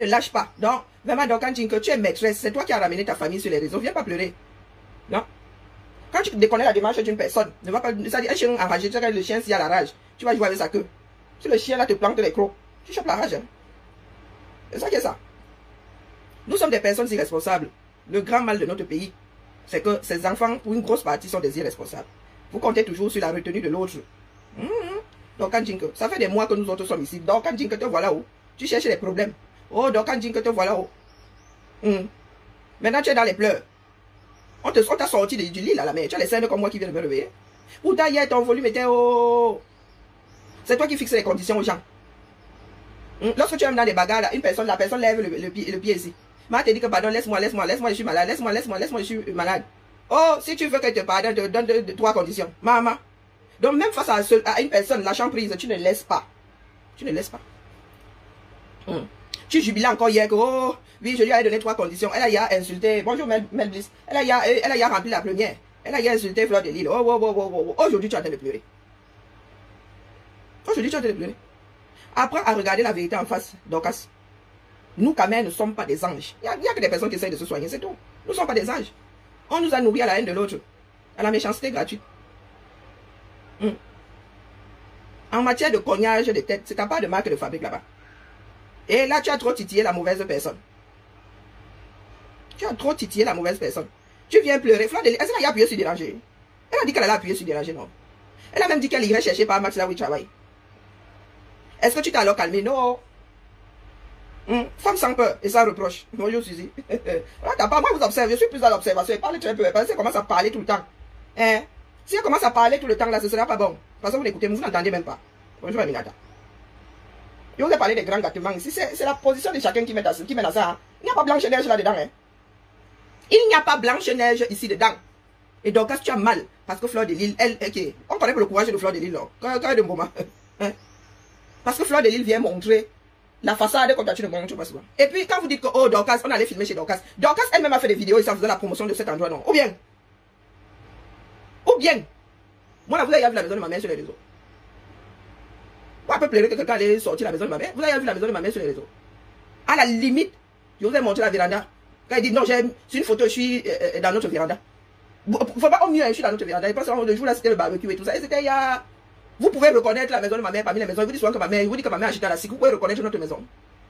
Ne lâche pas. Donc, vraiment, donc, quand tu es maîtresse, c'est toi qui as ramené ta famille sur les réseaux. Viens pas pleurer. Non? Quand tu déconnais la démarche d'une personne, ne va pas, c'est-à-dire un chien enragé, tu regardes le chien s'il a la rage, tu vas jouer avec sa queue. Si le chien là te plante les crocs, tu chopes la rage. Hein? C'est ça qui est ça. Nous sommes des personnes irresponsables. Le grand mal de notre pays, c'est que ces enfants, pour une grosse partie, sont des irresponsables. Vous comptez toujours sur la retenue de l'autre. Donc, ça fait des mois que nous autres sommes ici. Donc, quand te voilà où, tu cherches les problèmes. Oh, donc, quand te voilà où. Maintenant, tu es dans les pleurs. On t'a sorti du lit là, mais tu as les scènes comme moi qui viennent de me réveiller. Pourtant, hier, ton volume était haut. C'est toi qui fixes les conditions aux gens. Lorsque tu es dans des bagarres, là, la personne lève le pied ici. Maman te dit que pardon, laisse-moi, je suis malade, laisse-moi, je suis malade. Oh, si tu veux qu'elle te pardonne, te donne trois conditions. Maman. Donc, même face à une personne lâchant prise, tu ne laisses pas. Tu ne laisses pas. Tu jubilais encore hier que, oh, oui, je lui ai donné trois conditions. Elle a insulté, bonjour Mel Bliss. Elle a rempli la première. Elle a insulté Fleur de Lille. Oh. Aujourd'hui, tu es en train de pleurer. Aujourd'hui, tu es en train de pleurer. Apprends à regarder la vérité en face, Dorcas. Nous, quand même, ne sommes pas des anges. Il n'y a que des personnes qui essayent de se soigner, c'est tout. Nous ne sommes pas des anges. On nous a nourris à la haine de l'autre, à la méchanceté gratuite. En matière de cognage de tête, c'est ta part de marque de fabrique là-bas. Et là, tu as trop titillé la mauvaise personne. Tu as trop titillé la mauvaise personne. Tu viens pleurer. Fleur de Lille, est-ce qu'elle a appuyé sur déranger? Elle a dit qu'elle allait appuyer sur déranger, non. Elle a même dit qu'elle irait chercher par Max là où il travaille. Est-ce que tu t'es alors calmé? Non. Femme sans peur et sans reproche. Bonjour Suzy. Moi, vous observez, je suis plus dans l'observation. Elle parle très peu. Elle commence à parler tout le temps. Si elle commence à parler tout le temps, là, ce ne sera pas bon. Parce que vous l'écoutez, vous n'entendez même pas. Bonjour Aminata. Je vous ai parlé des grands gâtements ici. C'est la position de chacun qui met à ça. Hein. Il n'y a pas Blanche-Neige là-dedans. Hein. Il n'y a pas Blanche-Neige ici dedans. Et donc, quand tu as mal, parce que Fleur de Lille, on connaît le courage de Fleur de Lille. Quand de moment. Parce que Fleur de Lille vient montrer la façade comme tu ne montres pas souvent. Et puis, quand vous dites que, oh, Dorcas, on allait filmer chez Dorcas. Dorcas elle-même a fait des vidéos et ça faisait la promotion de cet endroit, non. Ou bien. Moi, là, vous avez vu la maison de ma mère sur les réseaux. Vous pouvez pleurer que quelqu'un allait sortir la maison de ma mère. Vous avez vu la maison de ma mère sur les réseaux. À la limite, je vous ai montré la véranda. Quand il dit, non, c'est une photo, je suis dans notre véranda. Faut pas au mieux, je suis dans notre véranda. Et parce que le jour là, c'était le barbecue et tout ça. Et c'était il y a... Vous pouvez reconnaître la maison de ma mère parmi les maisons. Je vous dis souvent que ma mère, je vous dis que ma mère a acheté à la SIC. Vous pouvez reconnaître notre maison.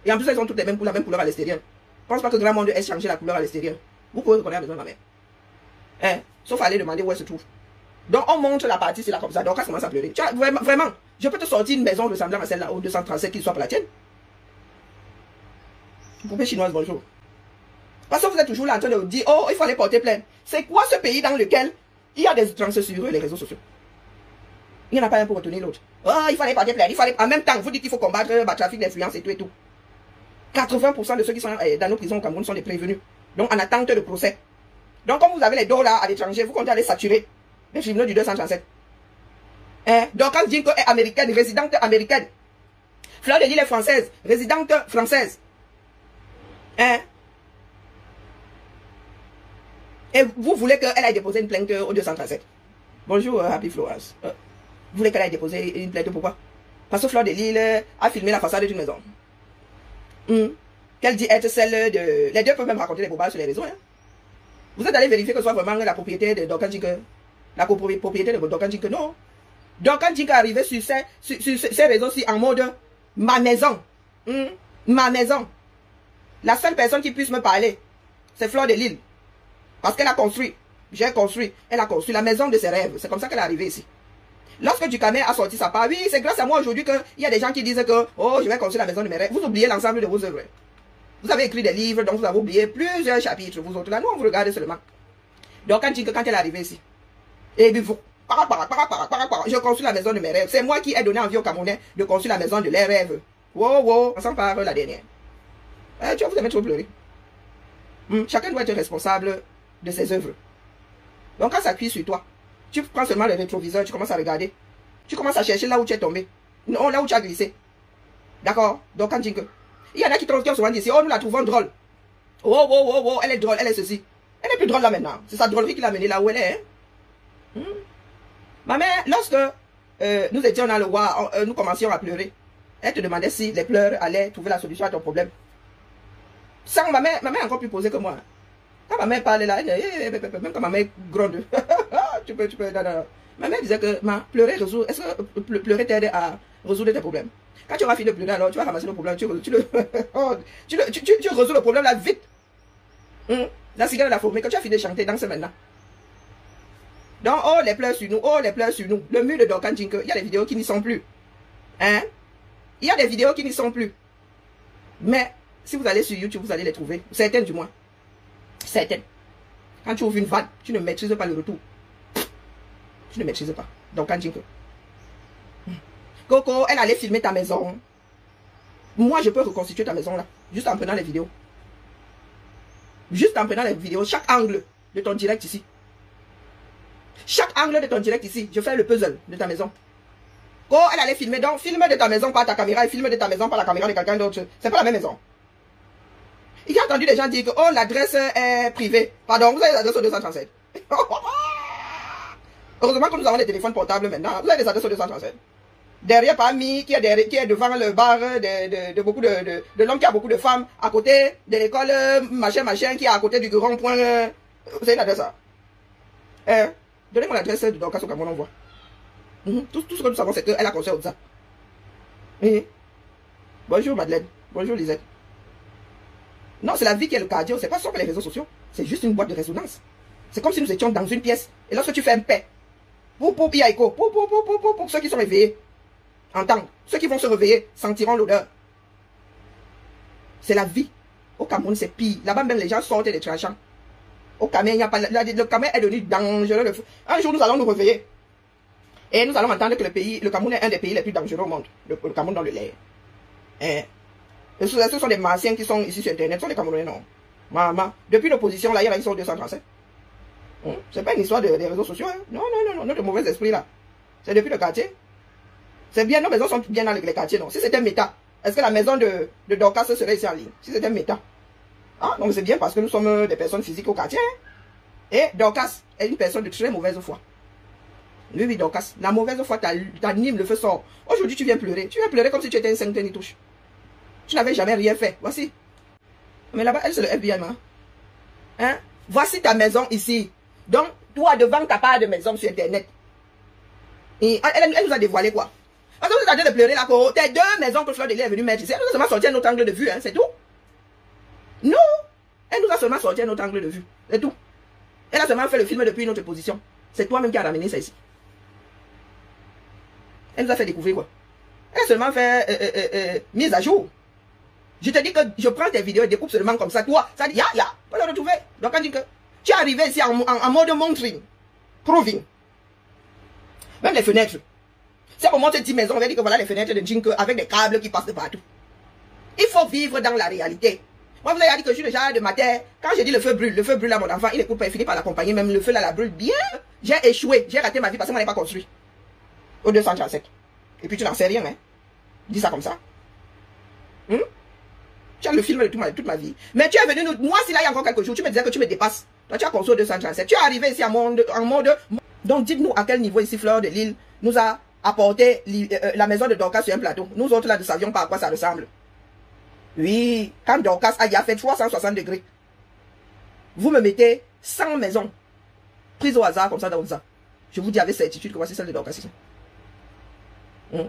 Et en plus, elles ont toutes les mêmes couleurs, la même couleur à l'extérieur. Je ne pense pas que grand monde ait changé la couleur à l'extérieur. Vous pouvez reconnaître la maison de ma mère. Sauf aller demander où elle se trouve. Donc, on montre la partie, c'est là comme ça. Donc, elle commence à pleurer. Tu vois, vraiment, je peux te sortir une maison ressemblant à celle-là, au 237, qui soit pour la tienne. Poupée chinoise, bonjour. Parce que vous êtes toujours là en train de vous dire, oh, il faut aller porter plainte. C'est quoi ce pays dans lequel il y a des étrangers sur les réseaux sociaux? Il n'y en a pas un pour retenir l'autre. Oh, il fallait porter plainte. En même temps, vous dites qu'il faut combattre le trafic d'influence et tout et tout. 80% de ceux qui sont dans nos prisons au Cameroun sont des prévenus. Donc, en attente de procès. Donc, comme vous avez les dos là à l'étranger, vous comptez aller saturer les tribunaux du 237. Donc, quand Jinko est américaine, résidente américaine. Fleur de Lille est française, résidente française. Et vous voulez qu'elle aille déposer une plainte au 237. Bonjour, Happy Flowers. Vous voulez qu'elle aille déposer une plainte, pourquoi? Parce que Fleur de Lille a filmé la façade d'une maison. Qu'elle dit être celle de... Les deux peuvent même raconter des bobards sur les réseaux. Hein. Vous êtes allé vérifier que ce soit vraiment la propriété de Dorcas Jinko. La propriété de Dorcas Jinko, non. Dorcas Jinko est arrivé sur ces réseaux-ci en mode ma maison. Ma maison. La seule personne qui puisse me parler, c'est Fleur de Lille. Parce qu'elle a construit. J'ai construit. Elle a construit la maison de ses rêves. C'est comme ça qu'elle est arrivée ici. Lorsque Ducamé a sorti sa part, oui, c'est grâce à moi aujourd'hui qu'il y a des gens qui disent que, oh, je vais construire la maison de mes rêves. Vous oubliez l'ensemble de vos œuvres. Vous avez écrit des livres, donc vous avez oublié plusieurs chapitres. Vous autres là, nous, on vous regarde seulement. Donc, quand elle est arrivée ici, et puis vous, je construis la maison de mes rêves. C'est moi qui ai donné envie aux Camerounais de construire la maison de leurs rêves. Wow, on s'en parle la dernière. Tu vas vous aimer trop pleurer. Chacun doit être responsable de ses œuvres. Donc, quand ça cuit sur toi, tu prends seulement le rétroviseur, tu commences à regarder. Tu commences à chercher là où tu es tombé. Non, là où tu as glissé. D'accord? Donc, quand il y en a qui ont souvent dit ici, oh, nous la trouvons drôle. Oh, elle est drôle, elle est ceci. Elle n'est plus drôle là maintenant. C'est sa drôlerie qui l'a menée là où elle est. Ma mère, lorsque nous étions dans le roi, nous commencions à pleurer. Elle te demandait si les pleurs allaient trouver la solution à ton problème. Sans ma mère est encore plus posée que moi. Quand ma mère parlait là, même quand ma mère gronde, tu peux, non. Ma mère disait que pleurer résout, est-ce que pleurer t'aide à résoudre tes problèmes? Quand tu auras fini de pleurer, alors tu vas ramasser le problème, tu résous le problème là vite. La cigale de la formée, quand tu as fini de chanter, danse maintenant. Donc, oh les pleurs sur nous, oh les pleurs sur nous. Le mur de Duncan Jinke, il y a des vidéos qui n'y sont plus. Hein? Il y a des vidéos qui n'y sont plus. Mais, si vous allez sur YouTube, vous allez les trouver. Certaines du moins. Certaines. Quand tu ouvres une vanne, tu ne maîtrises pas le retour. Tu ne maîtrises pas. Duncan Jinke. Coco, elle allait filmer ta maison. Moi, je peux reconstituer ta maison là. Juste en prenant les vidéos. Juste en prenant les vidéos. Chaque angle de ton direct ici. Chaque angle de ton direct ici. Je fais le puzzle de ta maison. Oh, elle allait filmer. Donc, filme de ta maison par ta caméra et filme de ta maison par la caméra de quelqu'un d'autre. C'est pas la même maison. Il a entendu des gens dire que, oh, l'adresse est privée. Pardon, vous avez l'adresse au 237. Heureusement que nous avons des téléphones portables maintenant. Vous avez des adresses au 237. Derrière Parmi, qui est devant le bar de beaucoup de l'homme qui a beaucoup de femmes, à côté de l'école, machin, qui est à côté du rond-point. Vous avez l'adresse ça. Donnez-moi l'adresse de Dorcas au Cameroun, on voit. Tout ce que nous savons, c'est qu'elle a conseillé ça. Bonjour Madeleine. Bonjour Lisette. Non, c'est la vie qui est le cardio. C'est pas sur les réseaux sociaux. C'est juste une boîte de résonance. C'est comme si nous étions dans une pièce. Et lorsque tu fais un paix, il y a écho. Pour ceux qui sont réveillés, entendent. Ceux qui vont se réveiller sentiront l'odeur. C'est la vie. Au Cameroun, c'est pire. Là-bas, même les gens sortent des tranchants. Au Cameroun, il n'y a pas. Le Cameroun est devenu dangereux. Un jour, nous allons nous réveiller. Et nous allons entendre que le Cameroun est un des pays les plus dangereux au monde. Le Cameroun dans le lait. Ce sont des Martiens qui sont ici sur Internet. Ce sont des Camerounais, non. Maman. Depuis l'opposition, là, il y en a qui sont 237. C'est pas une histoire des réseaux sociaux. Hein. Non, notre mauvais esprit, là. C'est depuis le quartier. C'est bien, nos maisons sont bien dans les quartiers, non. Si c'était méta, est-ce que la maison de Dorcas serait ici en ligne? Si c'était méta. Ah, donc c'est bien parce que nous sommes des personnes physiques au quartier. Hein. Et Dorcas est une personne de très mauvaise foi. Oui, Dorcas, la mauvaise foi t'anime, le feu sort. Aujourd'hui, tu viens pleurer. Tu viens pleurer comme si tu étais un cinquième touche. Tu n'avais jamais rien fait. Voici. Mais là-bas, elle, c'est le FBI, hein? Voici ta maison ici. Donc, toi, devant ta part de maison sur Internet. Et elle nous a dévoilé quoi? Parce que vous êtes en train de pleurer là, tes deux maisons que Fleur de Lys est venue mettre ici. Elle nous a seulement sorti un autre angle de vue, hein, c'est tout. Non, elle nous a seulement sorti un autre angle de vue, c'est tout. Elle a seulement fait le film depuis une autre position. C'est toi-même qui as ramené ça ici. Elle nous a fait découvrir quoi? Elle a seulement fait mise à jour. Je te dis que je prends tes vidéos et découpe seulement comme ça. Toi, ça dit, pour le retrouver. Donc, on dit que tu es arrivé ici en mode monitoring, proving. Même les fenêtres. C'est pour montrer 10 maisons, on va dire que voilà les fenêtres de Jinke avec des câbles qui passent de partout. Il faut vivre dans la réalité. Moi, vous avez dit que je suis le genre de matin. Quand je dis le feu brûle là, mon enfant, il écoute pas, il finit par l'accompagner. Même le feu là, la brûle bien. J'ai échoué, j'ai raté ma vie parce que moi, je n'ai pas construit. Au 237. Et puis tu n'en sais rien, hein. Dis ça comme ça. Tu as le film de toute ma vie. Mais tu es venu nous. Moi, si là, il y a encore quelques jours, tu me disais que tu me dépasses. Toi, tu as construit au 237. Tu es arrivé ici en mode. Donc, dites-nous à quel niveau ici, Fleur de Lys nous a apporté la maison de Dorcas sur un plateau. Nous autres, là, ne savions pas à quoi ça ressemble. Oui, quand Dorcas a fait 360 degrés, vous me mettez 100 maisons prises au hasard comme ça dans ça. Je vous dis avec certitude que voici celle de Dorcas ici.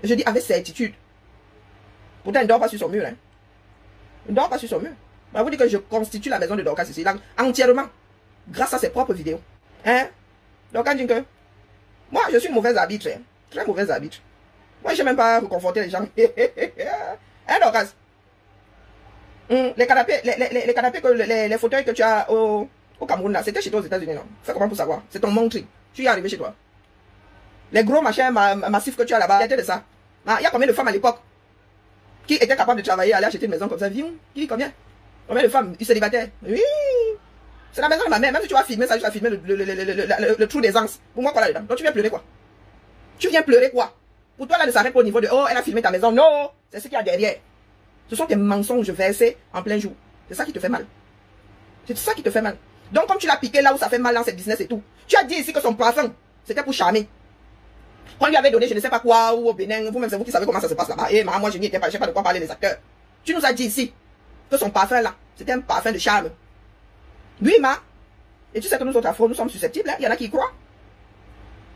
Je dis avec certitude. Pourtant, elle ne dort pas sur son mur. Hein. Elle ne dort pas sur son mur. Mais vous dites que je constitue la maison de Dorcas ici, là, entièrement, grâce à ses propres vidéos. Hein? Dorcas dit que moi, je suis une mauvaise arbitre. Hein. Très mauvaise arbitre. Moi, je n'ai même pas reconforté les gens. Hein, Dorcas? Les canapés, les fauteuils que tu as au Cameroun, là, c'était chez toi aux États-Unis, non? Fais comment pour savoir? C'est ton montré. Tu y es arrivé chez toi. Les gros machins massifs que tu as là-bas, il y a de ça. Il y a combien de femmes à l'époque qui étaient capables de travailler, aller acheter une maison comme ça? Qui combien? Combien de femmes célibataires? Oui! C'est la maison de ma mère. Même si tu vas filmer ça, tu vas filmer le trou des anses. Pour moi, quoi là-dedans? Donc tu viens pleurer quoi? Tu viens pleurer quoi? Pour toi, là, ne s'arrête pas au niveau de oh, elle a filmé ta maison. Non! C'est ce qu'il y a derrière. Ce sont tes mensonges versés en plein jour. C'est ça qui te fait mal. C'est ça qui te fait mal. Donc, comme tu l'as piqué là où ça fait mal dans cette business et tout, tu as dit ici que son parfum, c'était pour charmer. Quand lui avait donné, je ne sais pas quoi, ou au Bénin, vous-même, c'est vous qui savez comment ça se passe là-bas. Et moi, je n'y étais pas, je ne sais pas de quoi parler les acteurs. Tu nous as dit ici que son parfum là, C'était un parfum de charme. Oui, ma. Et tu sais que nous autres afro, nous sommes susceptibles. Hein? Il y en a qui y croient.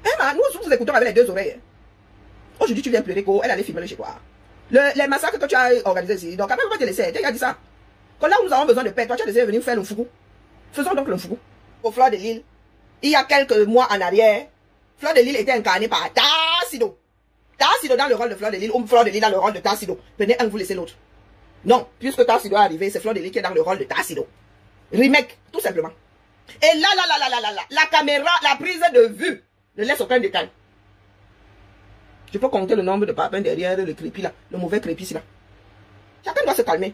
Hein, ma, nous vous écoutons avec les deux oreilles. Hein? Aujourd'hui, tu viens pleurer qu'elle allait filmer chez toi. Les massacres que tu as organisés ici. Donc, après, on va te laisser. Tu as dit ça. Quand là où nous avons besoin de paix, toi, tu as décidé de venir faire le fougou. Faisons donc le fougou. Au Fleur de Lille, il y a quelques mois en arrière, Fleur de Lille était incarnée par Tassido. Tassido dans le rôle de Fleur de Lille, ou Fleur de Lille dans le rôle de Tassido. Prenez un, vous laissez l'autre. Non, puisque Tassido est arrivé, c'est Fleur de Lille qui est dans le rôle de Tassido. Remake, tout simplement. Et là, la caméra, la prise de vue ne laisse aucun détail. Je peux compter le nombre de papins derrière le crépi là, le mauvais crépi là. Chacun doit se calmer.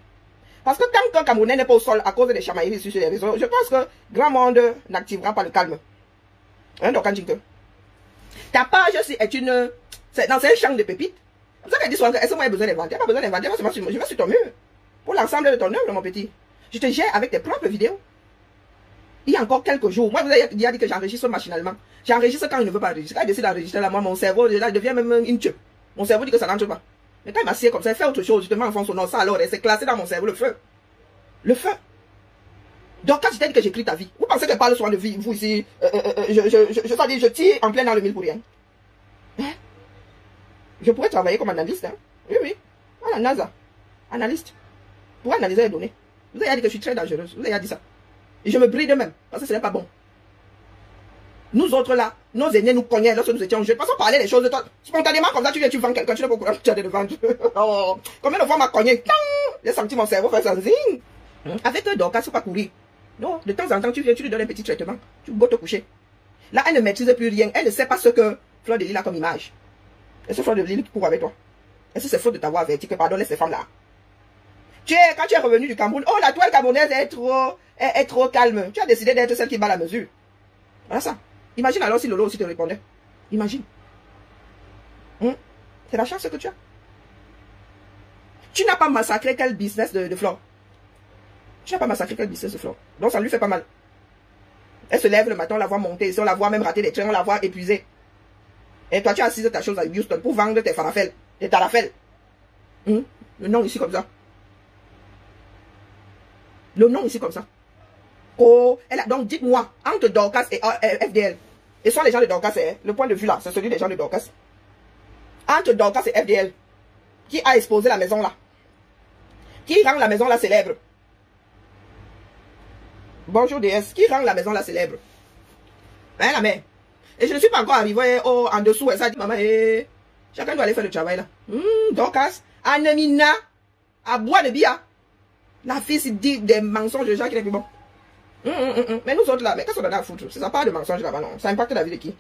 Parce que tant qu'un Camerounais n'est pas au sol à cause des chamailleries sur les réseaux, je pense que grand monde n'activera pas le calme. Hein, donc, ta page aussi est une... C'est un champ de pépites. Vous savez dit souvent que est-ce que moi j'ai besoin d'inventer? Pas besoin d'inventer, je vais sur ton mur. Pour l'ensemble de ton œuvre, mon petit. Je te gère avec tes propres vidéos. Il y a encore quelques jours, moi, vous avez déjà dit que j'enregistre machinalement. J'enregistre quand il ne veut pas enregistrer. Quand il décide d'enregistrer là, moi, mon cerveau, déjà, devient même une tube. Mon cerveau dit que ça rentre pas. Mais quand il m'assied comme ça, il fait autre chose, justement, en fond sonore, ça alors, c'est classé dans mon cerveau, le feu. Le feu. Donc, quand je t'ai dit que j'écris ta vie, vous pensez que je parle souvent de vie, vous ici, je tire en plein dans le mille pour rien. Hein? Je pourrais travailler comme analyste, hein? Oui, oui. À la NASA. Analyste. Pour analyser les données. Vous avez dit que je suis très dangereuse. Vous avez dit ça. Et je me brille de même, parce que ce n'est pas bon. Nous autres là, nos aînés nous cognaient lorsque nous étions jeunes. Parce qu'on parlait des choses de toi. Spontanément, comme ça, tu viens, tu vends quelqu'un, tu n'as pas courage de vendre. Oh, combien de fois m'a cogné? J'ai senti mon cerveau faire ça. Zing. Avec un Dorcas, pas courir. Non, de temps en temps, tu viens, tu lui donnes un petit traitement. Tu vas te coucher. Là, elle ne maîtrise plus rien. Elle ne sait pas ce que Fleur de Lille a comme image. Est-ce que Fleur de Lille court avec toi? Est-ce que c'est faute de t'avoir averti que pardonne ces femmes-là? Quand tu es revenu du Cameroun, oh, la toile camerounaise est trop calme. Tu as décidé d'être celle qui bat la mesure. Voilà ça. Imagine alors si Lolo aussi te répondait. Imagine. C'est la chance que tu as. Tu n'as pas massacré quel business de Flore. Tu n'as pas massacré quel business de Flore. Donc ça lui fait pas mal. Elle se lève le matin, on la voit monter. Si on la voit même rater des trains, on la voit épuisée. Et toi, tu as assisé ta chose à Houston pour vendre tes falafels, tes tarafels. Le nom ici comme ça. Le nom ici comme ça. Oh, donc dites-moi, entre Dorcas et FDL, et soit les gens de Dorcas, le point de vue là, c'est celui des gens de Dorcas. Entre Dorcas et FDL, qui a exposé la maison là? Qui rend la maison là célèbre? Bonjour DS, qui rend la maison là célèbre? Hein la mère? Et je ne suis pas encore arrivé en dessous, et ça dit maman, chacun doit aller faire le travail là. Dorcas, Anamina, à bois de bia. La fille se dit des mensonges de gens qui n'est plus bon. Mais nous autres là, mais qu'est-ce qu'on en a à foutre? Ça part de mensonges là-bas, non? Ça impacte la vie de qui?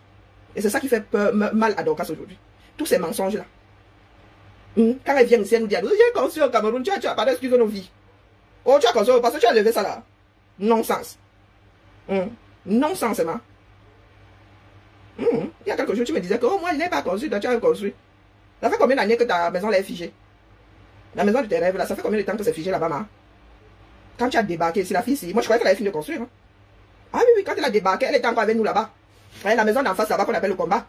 Et c'est ça qui fait mal à Dorcas aujourd'hui. Tous ces mensonges là. Quand elle vient ici, elle nous dit, j'ai conçu au Cameroun, tu as pas d'excuses de nos vies. Oh, tu as conçu parce que tu as levé ça là. Non-sens. Non-sens, c'est ma. Il y a quelques jours, tu me disais que, oh, moi, je n'ai pas construit, toi, tu as construit. Ça fait combien d'années que ta maison là est figée? La maison de tes rêves là, ça fait combien de temps que c'est figé là-bas, ma? Quand tu as débarqué ici, la fille ici, moi je croyais qu'elle avait fini de construire. Hein? Ah oui, oui, quand elle a débarqué, elle était encore avec nous là-bas. La maison d'en face là-bas qu'on appelle le combat.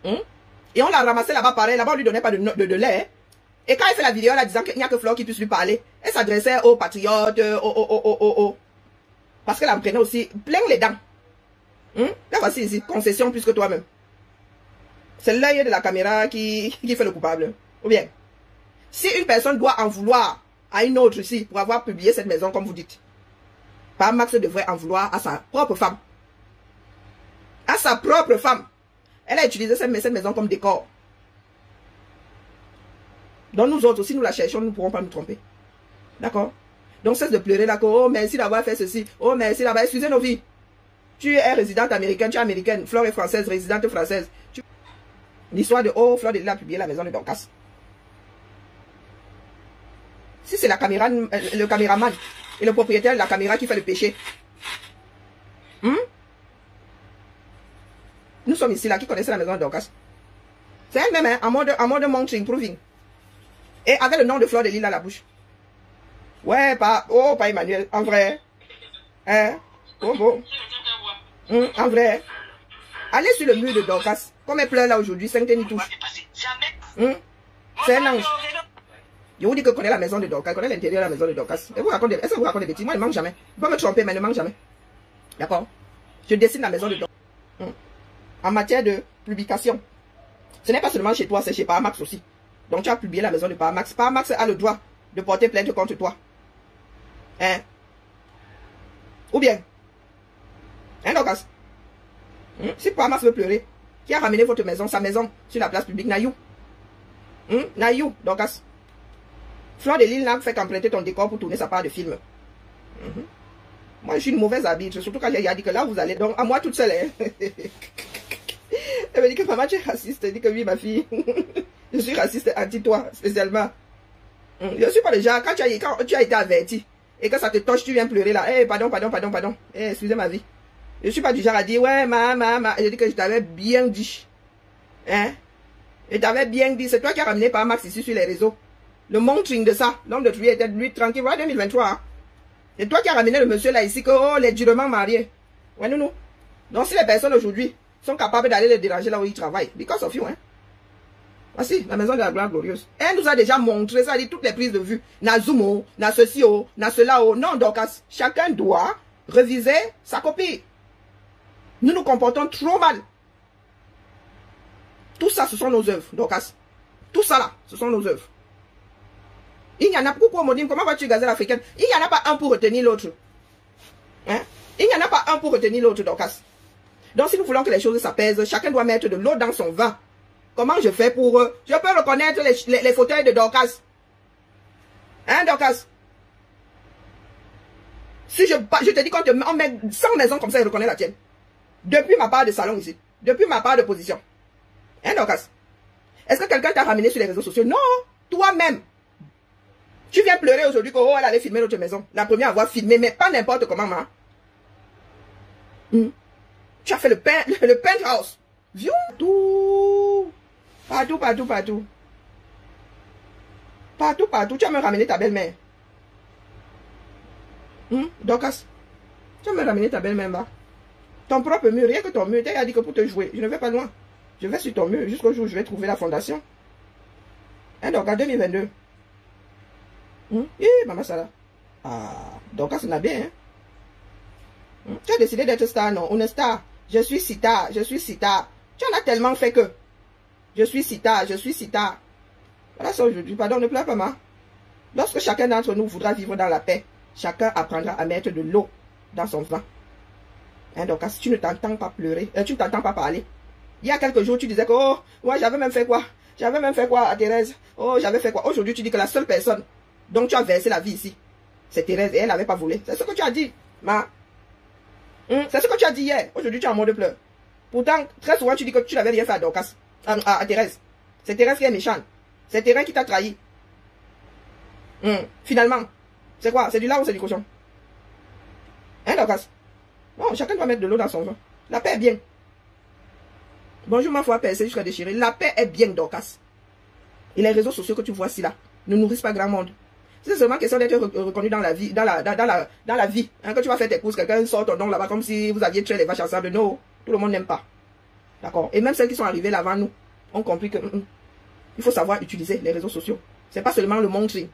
Et on l'a ramassé là-bas pareil, là-bas on lui donnait pas de lait. Et quand elle fait la vidéo là disant qu'il n'y a que Flore qui puisse lui parler, elle s'adressait aux patriotes, parce qu'elle en prenait aussi plein les dents. Là voici ici, concession plus que toi-même. C'est l'œil de la caméra qui fait le coupable. Ou bien, si une personne doit en vouloir à une autre ici pour avoir publié cette maison comme vous dites, Pam Max devrait en vouloir à sa propre femme. À sa propre femme. Elle a utilisé cette maison comme décor. Donc nous autres, si nous la cherchons, nous ne pourrons pas nous tromper. D'accord? Donc cesse de pleurer là, oh merci d'avoir fait ceci, oh merci d'avoir excusé nos vies. Tu es résidente américaine, tu es américaine, Flore est française, résidente française. L'histoire de oh, Fleur de Lille a publié la maison de Dorcas. Si c'est la caméra, le caméraman et le propriétaire de la caméra qui fait le péché. Nous sommes ici là, qui connaissent la maison de Dorcas. C'est elle-même, hein, en mode monitoring, proving. Et avec le nom de Fleur de Lille à la bouche. Ouais, pas Emmanuel, en vrai. Hein? Oh, bon. En vrai. Allez sur le mur de Dorcas. Comme elle pleure là aujourd'hui, 5 touche. C'est un ange. Je vous dis que je connais la maison de Dorcas, je connais l'intérieur de la maison de Dorcas. Est-ce que vous racontez des bêtises? Moi, je ne mange jamais. Je peux me tromper, mais je ne mange jamais. D'accord? Je dessine la maison de Dorcas. En matière de publication, ce n'est pas seulement chez toi, c'est chez Paramax aussi. Donc tu as publié la maison de Paramax. Paramax a le droit de porter plainte contre toi. Hein? Ou bien? Hein, Dorcas? Si Paramax veut pleurer, qui a ramené votre maison, sa maison, sur la place publique, Nayou? Nayou, Dorcas? Fleur de Lille n'a fait qu'emprunter ton décor pour tourner sa part de film. Moi, je suis une mauvaise arbitre, surtout quand il a dit que là, vous allez. Donc, à moi toute seule. Hein. Elle me dit que maman, tu es raciste. Elle dit que oui, ma fille. Je suis raciste anti-toi, spécialement. Je ne suis pas le genre, quand tu as été averti et que ça te touche, tu viens pleurer là. Eh, pardon. Excusez ma vie. Je ne suis pas du genre à dire, ouais, maman. Je dis que je t'avais bien dit. Hein? Je t'avais bien dit. C'est toi qui as ramené Paramax ici sur les réseaux. Le monitoring de ça. L'homme de Truy était lui tranquille. Voilà 2023. Hein? C'est toi qui as ramené le monsieur là ici que, oh, les durement mariés. Ouais, nous. Donc, si les personnes aujourd'hui sont capables d'aller les déranger là où ils travaillent, because of you, hein. Voici, la maison de la gloire glorieuse. Elle nous a déjà montré ça, dit toutes les prises de vue. Na Zoom, na ceci, na cela. Non, donc, chacun doit reviser sa copie. Nous nous comportons trop mal. Tout ça, ce sont nos œuvres, Dorcas. Tout ça là, ce sont nos œuvres. Il n'y en a pourquoi on dit, comment vas-tu gazelle africaine? Il n'y en a pas un pour retenir l'autre. Hein? Il n'y en a pas un pour retenir l'autre, Dorcas. Donc, si nous voulons que les choses s'apaisent, chacun doit mettre de l'eau dans son vin. Comment je fais pour... je peux reconnaître les fauteuils de Dorcas. Hein, Dorcas? Si je te dis qu'on met 100 maisons comme ça, je reconnais la tienne. Depuis ma part de salon ici. Depuis ma part de position. Hein, Dorcas? Est-ce que quelqu'un t'a ramené sur les réseaux sociaux? Non, toi-même. Tu viens pleurer aujourd'hui que, oh, elle allait filmer notre maison. La première à avoir filmé, mais pas n'importe comment, ma. Tu as fait le penthouse. Vieux. Partout. Partout. Tu as même ramené ta belle-mère. Dorcas. Tu as même ramené ta belle-mère, là. Ton propre mur, rien que ton mur. Tu as dit que pour te jouer, je ne vais pas loin. Je vais sur ton mur jusqu'au jour où je vais trouver la fondation. Hein, Dorcas, 2022. Maman Sarah. Ah, Dorcas, c'est bien, hein. Tu as décidé d'être star, non? Une star. Je suis star. Tu en as tellement fait que. Je suis star. Voilà ça aujourd'hui. Pardon, ne pleure pas, maman. Lorsque chacun d'entre nous voudra vivre dans la paix, chacun apprendra à mettre de l'eau dans son vin. Hein, Dorcas, si tu ne t'entends pas pleurer, tu ne t'entends pas parler. Il y a quelques jours, tu disais que, oh, moi, j'avais même fait quoi? À Thérèse? Oh, j'avais fait quoi? Aujourd'hui, tu dis que la seule personne dont tu as versé la vie ici, c'est Thérèse et elle n'avait pas volé. C'est ce que tu as dit, ma. C'est ce que tu as dit hier. Aujourd'hui, tu es en mode de pleurs. Pourtant, très souvent, tu dis que tu n'avais rien fait à Dorcas. À Thérèse. C'est Thérèse qui est méchante. C'est Thérèse qui t'a trahi. Finalement, c'est quoi? C'est du lard ou c'est du cochon? Hein, Dorcas? Non, chacun doit mettre de l'eau dans son vin. La paix est bien. Bonjour, ma foi percée jusqu'à déchirer. La paix est bien, Dorcas. Et les réseaux sociaux que tu vois ici là ne nourrissent pas grand monde. C'est seulement question d'être reconnu dans la vie, dans la vie. Hein, quand tu vas faire tes courses, quelqu'un sort ton nom là-bas comme si vous aviez tué les vaches ensemble. Non, tout le monde n'aime pas. D'accord? Et même celles qui sont arrivées là avant nous ont compris que il faut savoir utiliser les réseaux sociaux. C'est pas seulement le monitoring.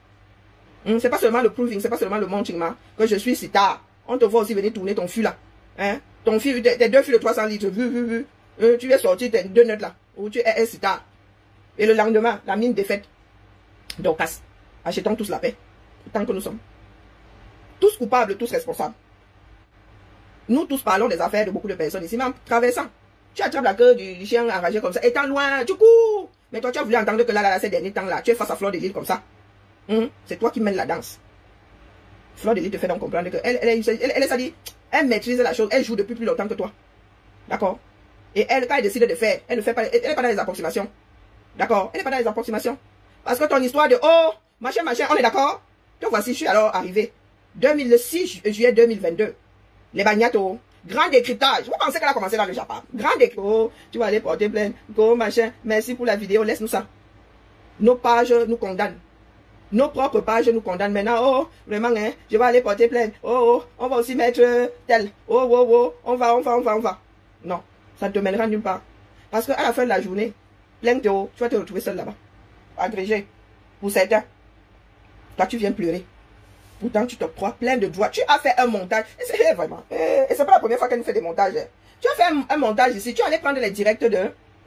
C'est pas seulement le proving, c'est pas seulement le monitoring, que je suis si tard. On te voit aussi venir tourner ton fût là. Hein? Ton fût, tes 2 fûts de 300 litres. Tu viens sortir tes 2 notes là. Où tu es si tard. Et le lendemain, la mine défaite. Donc, achetons tous la paix. Tant que nous sommes. Tous coupables, tous responsables. Nous tous parlons des affaires de beaucoup de personnes ici, même traversant. Tu attrapes la queue du chien enragé comme ça, étant loin, tu cours. Mais toi, tu as voulu entendre que là, ces derniers temps-là, tu es face à Fleur de Lille comme ça. C'est toi qui mènes la danse. Fleur de Lille te fait donc comprendre elle maîtrise la chose, elle joue depuis plus longtemps que toi. D'accord? Et elle, quand elle décide de faire, elle n'est pas dans les approximations. D'accord? Elle n'est pas dans les approximations. Parce que ton histoire de, oh, machin, on est d'accord? Te voici, je suis alors arrivé. 6 juillet 2022. Les bagnatos. Grand décryptage. Vous pensez qu'elle a commencé dans le Japon? Grand décryptage. Oh, tu vas aller porter plainte. Go, machin. Merci pour la vidéo. Laisse-nous ça. Nos pages nous condamnent. Nos propres pages nous condamnent. Maintenant, oh, vraiment, hein, je vais aller porter plainte. Oh, on va aussi mettre tel. Oh, on va. Non, ça ne te mènera nulle part. Parce qu'à la fin de la journée, plainte, tu vas te retrouver seul là-bas. Agrégé. Pour certains. Toi, tu viens pleurer. Pourtant, tu t'octroies plein de droits. Tu as fait un montage. Et c'est vraiment. Et c'est pas la première fois qu'elle nous fait des montages. Tu as fait un montage ici. Tu allais prendre les directs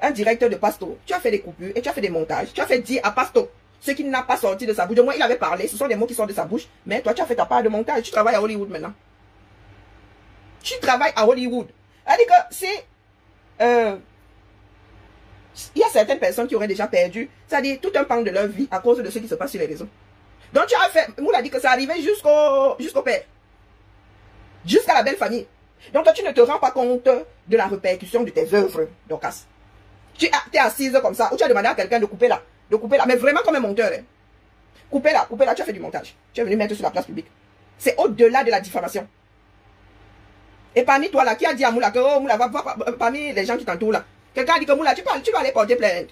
un directeur de Pasto. Tu as fait des coupures et tu as fait des montages. Tu as fait dire à Pasto ce qui n'a pas sorti de sa bouche. De moi, il avait parlé. Ce sont des mots qui sortent de sa bouche. Mais toi, tu as fait ta part de montage. Tu travailles à Hollywood maintenant. Tu travailles à Hollywood. C'est-à-dire que c'est... il y a certaines personnes qui auraient déjà perdu, c'est-à-dire tout un pan de leur vie à cause de ce qui se passe sur les réseaux. Donc tu as fait, Moula dit que ça arrivait jusqu'au père, jusqu'à la belle famille. Donc toi tu ne te rends pas compte de la répercussion de tes œuvres, Dorcas. Tu es assise comme ça, ou tu as demandé à quelqu'un de couper là, mais vraiment comme un monteur. Hein. Couper là, tu as fait du montage. Tu es venu mettre sur la place publique. C'est au-delà de la diffamation. Et parmi toi là, qui a dit à Moula que, oh Moula, va parmi les gens qui t'entourent là, quelqu'un a dit que Moula, tu vas aller porter plainte.